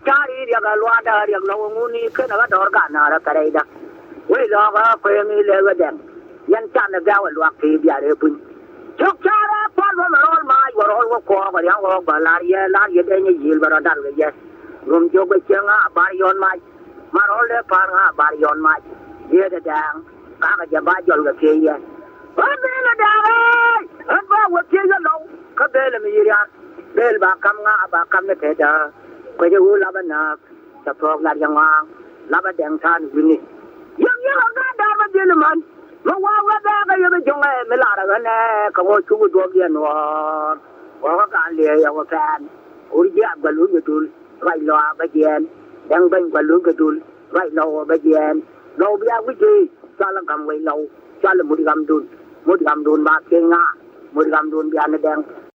cari dia kalau ada dia kalau nguni kena ada organ ada kare dah. Wei lo ga ko mi le ga den. Yan chan da ga wa ki dia re pun. Chok chara pa lo ma rol ma wa rol ko ga yang ko ba la ye de ni yil ba da ga ye. Rum jo ga chenga ba yon mai. Ma rol le pa ga ba yon mai. Dia da dang ka ga ja ba jol ga ke ye. Ba be la da ai. An ba wa ke ga lo ka be le mi ya. Bel ba kam nga ba kam ne te da. Ko je u la ba na ta prog la yang wa la ba dang than wini. Yang ga da ba de le man. Ma wa da ga ye ba jong ai me la da ne ka wo chu do bien wa. Wa ka le ya wa fan. Uri ja ba lu ge dul. Rai lo ba jen. Dang ban ba lu ge dul. Rai lo ba jen. Lo bia wi ji. Cha la kam wei lo. Cha la mu di gam dun. Mu di gam dun ba ke nga. Mu di gam dun bia ne dang.